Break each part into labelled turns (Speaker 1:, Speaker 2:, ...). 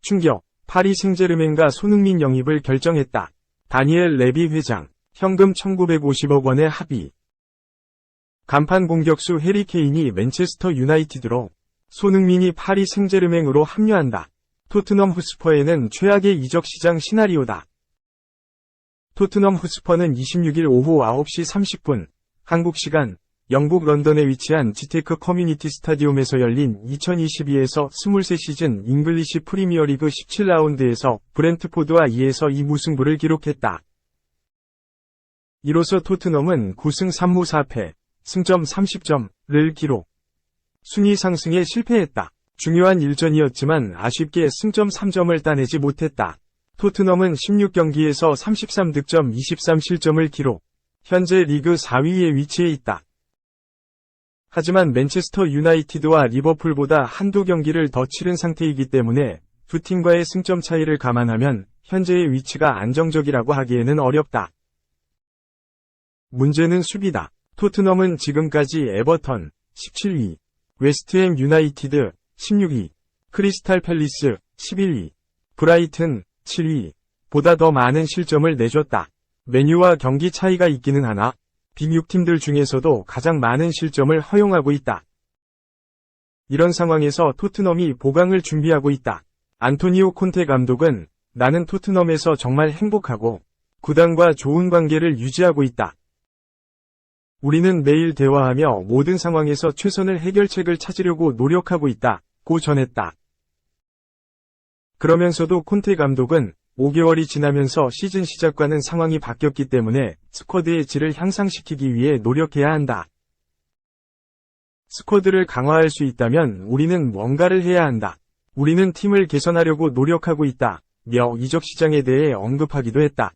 Speaker 1: 충격, 파리 생제르맹과 손흥민 영입을 결정했다. 다니엘 레비 회장, 현금 1950억 원의 합의. 간판 공격수 해리 케인이 맨체스터 유나이티드로, 손흥민이 파리 생제르맹으로 합류한다. 토트넘 후스퍼에는 최악의 이적 시장 시나리오다. 토트넘 후스퍼는 26일 오후 9시 30분, 한국 시간, 영국 런던에 위치한 지테크 커뮤니티 스타디움에서 열린 2022에서 23 시즌 잉글리시 프리미어리그 17라운드에서 브렌트포드와 2-2 무승부를 기록했다. 이로써 토트넘은 9승 3무 4패, 승점 30점을 기록. 순위 상승에 실패했다. 중요한 일전이었지만 아쉽게 승점 3점을 따내지 못했다. 토트넘은 16경기에서 33득점 23실점을 기록. 현재 리그 4위에 위치해 있다. 하지만 맨체스터 유나이티드와 리버풀보다 한두 경기를 더 치른 상태이기 때문에 두 팀과의 승점 차이를 감안하면 현재의 위치가 안정적이라고 하기에는 어렵다. 문제는 수비다. 토트넘은 지금까지 에버턴 17위, 웨스트햄 유나이티드 16위, 크리스탈 팰리스 11위, 브라이튼 7위 보다 더 많은 실점을 내줬다. 맨유와 경기 차이가 있기는 하나 빅6팀들 중에서도 가장 많은 실점을 허용하고 있다. 이런 상황에서 토트넘이 보강을 준비하고 있다. 안토니오 콘테 감독은 나는 토트넘에서 정말 행복하고 구단과 좋은 관계를 유지하고 있다. 우리는 매일 대화하며 모든 상황에서 최선의 해결책을 찾으려고 노력하고 있다고 전했다. 그러면서도 콘테 감독은 5개월이 지나면서 시즌 시작과는 상황이 바뀌었기 때문에 스쿼드의 질을 향상시키기 위해 노력해야 한다. 스쿼드를 강화할 수 있다면 우리는 뭔가를 해야 한다. 우리는 팀을 개선하려고 노력하고 있다며 이적 시장에 대해 언급하기도 했다.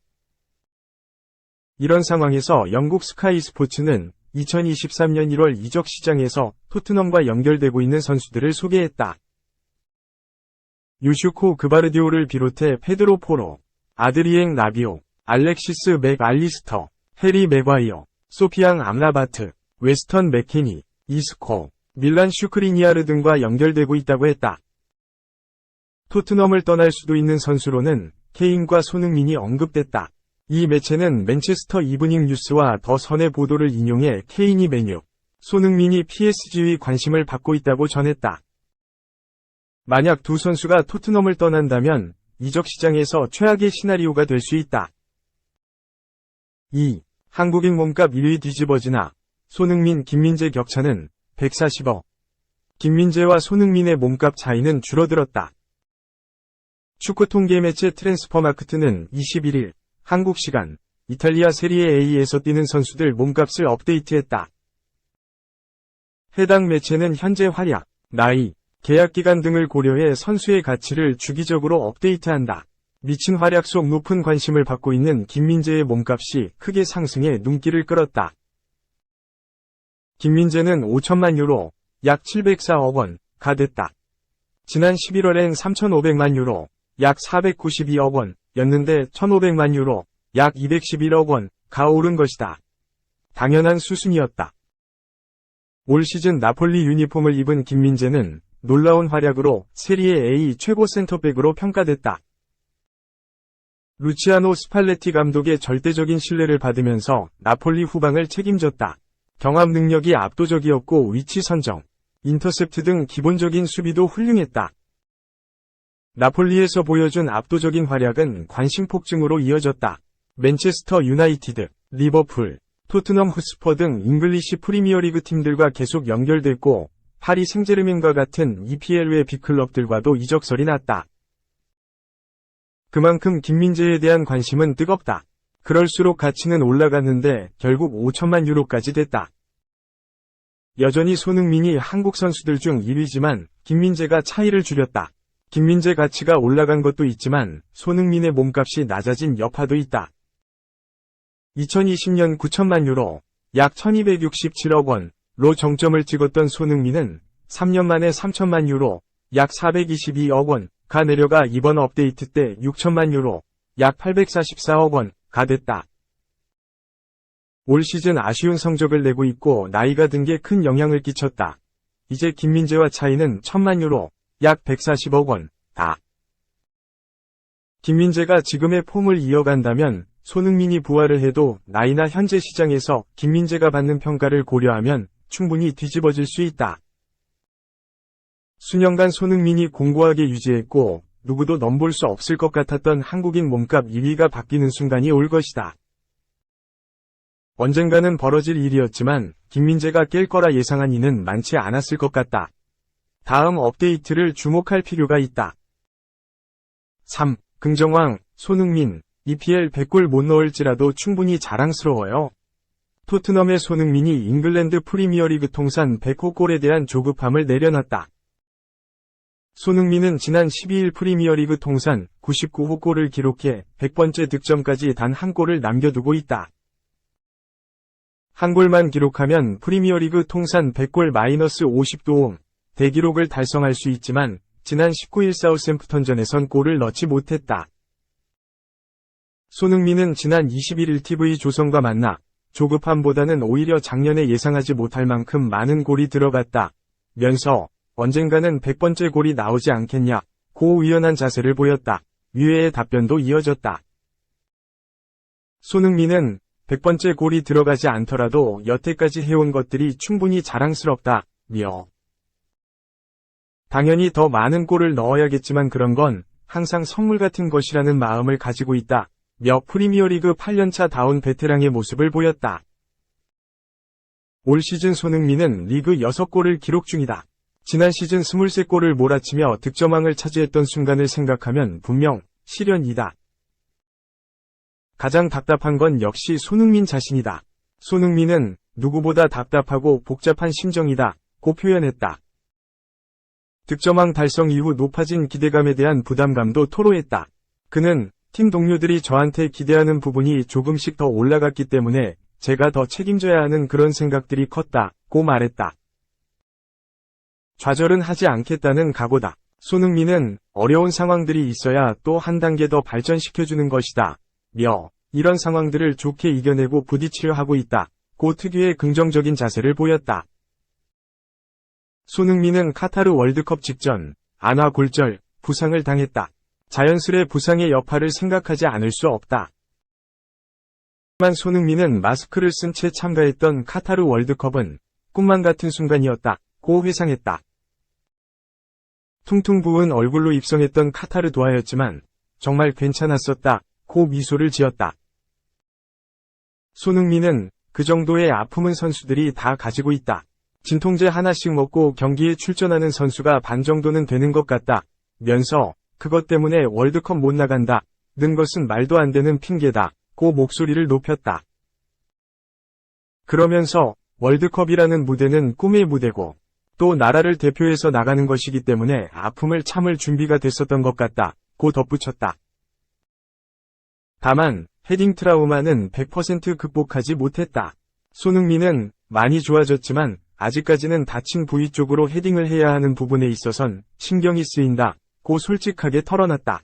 Speaker 1: 이런 상황에서 영국 스카이 스포츠는 2023년 1월 이적 시장에서 토트넘과 연결되고 있는 선수들을 소개했다. 유슈코 그바르디오를 비롯해 페드로 포로, 아드리엥 라비오, 알렉시스 맥 알리스터, 해리 맥과이어, 소피앙 암라바트, 웨스턴 맥케니, 이스코, 밀란 슈크리니아르 등과 연결되고 있다고 했다. 토트넘을 떠날 수도 있는 선수로는 케인과 손흥민이 언급됐다. 이 매체는 맨체스터 이브닝 뉴스와 더 선의 보도를 인용해 케인이 맨유, 손흥민이 PSG의 관심을 받고 있다고 전했다. 만약 두 선수가 토트넘을 떠난다면 이적 시장에서 최악의 시나리오가 될 수 있다. 2. 한국인 몸값 1위 뒤집어지나 손흥민, 김민재 격차는 140억. 김민재와 손흥민의 몸값 차이는 줄어들었다. 축구 통계 매체 트랜스퍼마크트는 21일 한국 시간 이탈리아 세리에 A에서 뛰는 선수들 몸값을 업데이트했다. 해당 매체는 현재 활약, 나이, 계약기간 등을 고려해 선수의 가치를 주기적으로 업데이트한다. 미친 활약 속 높은 관심을 받고 있는 김민재의 몸값이 크게 상승해 눈길을 끌었다. 김민재는 5천만 유로, 약 704억 원가 됐다. 지난 11월엔 3,500만 유로, 약 492억 원이었는데 1,500만 유로, 약 211억 원가 오른 것이다. 당연한 수순이었다. 올 시즌 나폴리 유니폼을 입은 김민재는 놀라운 활약으로 세리에 A 최고 센터백으로 평가됐다. 루치아노 스팔레티 감독의 절대적인 신뢰를 받으면서 나폴리 후방을 책임졌다. 경합 능력이 압도적이었고 위치 선정, 인터셉트 등 기본적인 수비도 훌륭했다. 나폴리에서 보여준 압도적인 활약은 관심 폭증으로 이어졌다. 맨체스터 유나이티드, 리버풀, 토트넘 후스퍼 등 잉글리시 프리미어리그 팀들과 계속 연결됐고 파리 생제르맹과 같은 EPL 외 빅클럽들과도 이적설이 났다. 그만큼 김민재에 대한 관심은 뜨겁다. 그럴수록 가치는 올라갔는데 결국 5천만 유로까지 됐다. 여전히 손흥민이 한국 선수들 중 1위지만 김민재가 차이를 줄였다. 김민재 가치가 올라간 것도 있지만 손흥민의 몸값이 낮아진 여파도 있다. 2020년 9천만 유로, 약 1267억 원로 정점을 찍었던 손흥민은 3년 만에 3천만 유로, 약 422억 원가 내려가 이번 업데이트 때 6천만 유로, 약 844억 원가 됐다. 올 시즌 아쉬운 성적을 내고 있고 나이가 든 게 큰 영향을 끼쳤다. 이제 김민재와 차이는 1000만 유로, 약 140억 원, 다. 김민재가 지금의 폼을 이어간다면 손흥민이 부활을 해도 나이나 현재 시장에서 김민재가 받는 평가를 고려하면 충분히 뒤집어질 수 있다. 수년간 손흥민이 공고하게 유지했고 누구도 넘볼 수 없을 것 같았던 한국인 몸값 1위가 바뀌는 순간이 올 것이다. 언젠가는 벌어질 일이었지만 김민재가 깰 거라 예상한 이는 많지 않았을 것 같다. 다음 업데이트를 주목할 필요가 있다. 3. 긍정왕, 손흥민, EPL 100골 못 넣을지라도 충분히 자랑스러워요. 토트넘의 손흥민이 잉글랜드 프리미어리그 통산 100호 골에 대한 조급함을 내려놨다. 손흥민은 지난 12일 프리미어리그 통산 99호 골을 기록해 100번째 득점까지 단 한 골을 남겨두고 있다. 한 골만 기록하면 프리미어리그 통산 100골 -50도움 대기록을 달성할 수 있지만 지난 19일 사우샘프턴전에선 골을 넣지 못했다. 손흥민은 지난 21일 TV 조선과 만나 조급함보다는 오히려 작년에 예상하지 못할 만큼 많은 골이 들어갔다 면서 언젠가는 100번째 골이 나오지 않겠냐 고 의연한 자세를 보였다. 위회의 답변도 이어졌다. 손흥민은 100번째 골이 들어가지 않더라도 여태까지 해온 것들이 충분히 자랑스럽다. 며 당연히 더 많은 골을 넣어야겠지만 그런 건 항상 선물 같은 것이라는 마음을 가지고 있다. 며 프리미어리그 8년차 다운 베테랑의 모습을 보였다. 올 시즌 손흥민은 리그 6골을 기록 중이다. 지난 시즌 23골을 몰아치며 득점왕을 차지했던 순간을 생각하면 분명 시련이다. 가장 답답한 건 역시 손흥민 자신이다. 손흥민은 누구보다 답답하고 복잡한 심정이다. 고 표현했다. 득점왕 달성 이후 높아진 기대감에 대한 부담감도 토로했다. 그는 팀 동료들이 저한테 기대하는 부분이 조금씩 더 올라갔기 때문에 제가 더 책임져야 하는 그런 생각들이 컸다. 고 말했다. 좌절은 하지 않겠다는 각오다. 손흥민은 어려운 상황들이 있어야 또 한 단계 더 발전시켜주는 것이다. 며 이런 상황들을 좋게 이겨내고 부딪히려 하고 있다. 고 특유의 긍정적인 자세를 보였다. 손흥민은 카타르 월드컵 직전 안아골절, 부상을 당했다. 자연스레 부상의 여파를 생각하지 않을 수 없다. 하지만 손흥민은 마스크를 쓴 채 참가했던 카타르 월드컵은 꿈만 같은 순간이었다. 고 회상했다. 퉁퉁 부은 얼굴로 입성했던 카타르 도하였지만 정말 괜찮았었다. 고 미소를 지었다. 손흥민은 그 정도의 아픔은 선수들이 다 가지고 있다. 진통제 하나씩 먹고 경기에 출전하는 선수가 반 정도는 되는 것 같다. 면서 그것 때문에 월드컵 못 나간다. 는 것은 말도 안 되는 핑계다. 고 목소리를 높였다. 그러면서 월드컵이라는 무대는 꿈의 무대고 또 나라를 대표해서 나가는 것이기 때문에 아픔을 참을 준비가 됐었던 것 같다. 고 덧붙였다. 다만 헤딩 트라우마는 100% 극복하지 못했다. 손흥민은 많이 좋아졌지만 아직까지는 다친 부위 쪽으로 헤딩을 해야 하는 부분에 있어선 신경이 쓰인다. 고 솔직하게 털어놨다.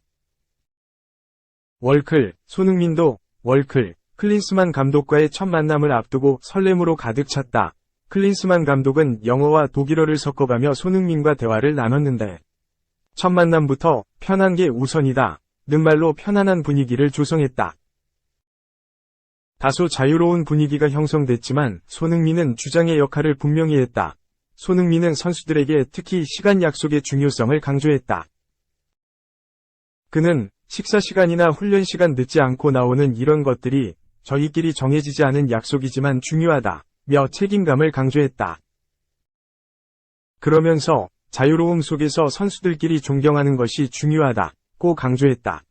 Speaker 1: 월클, 손흥민도 월클, 클린스만 감독과의 첫 만남을 앞두고 설렘으로 가득 찼다. 클린스만 감독은 영어와 독일어를 섞어가며 손흥민과 대화를 나눴는데 첫 만남부터 편한 게 우선이다. 는 말로 편안한 분위기를 조성했다. 다소 자유로운 분위기가 형성됐지만 손흥민은 주장의 역할을 분명히 했다. 손흥민은 선수들에게 특히 시간 약속의 중요성을 강조했다. 그는 식사 시간이나 훈련 시간 늦지 않고 나오는 이런 것들이 저희끼리 정해지지 않은 약속이지만 중요하다. 며 책임감을 강조했다. 그러면서 자유로움 속에서 선수들끼리 존경하는 것이 중요하다. 고 강조했다.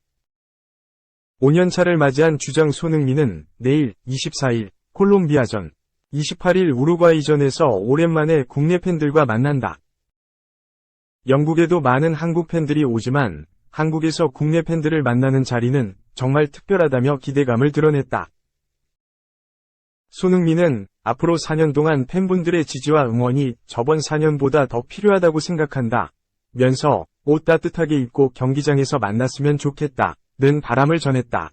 Speaker 1: 5년차를 맞이한 주장 손흥민은 내일 24일 콜롬비아전, 28일 우루과이전에서 오랜만에 국내 팬들과 만난다. 영국에도 많은 한국 팬들이 오지만 한국에서 국내 팬들을 만나는 자리는 정말 특별하다며 기대감을 드러냈다. 손흥민은 앞으로 4년 동안 팬분들의 지지와 응원이 저번 4년보다 더 필요하다고 생각한다. 면서 옷 따뜻하게 입고 경기장에서 만났으면 좋겠다. 는 바람을 전했다.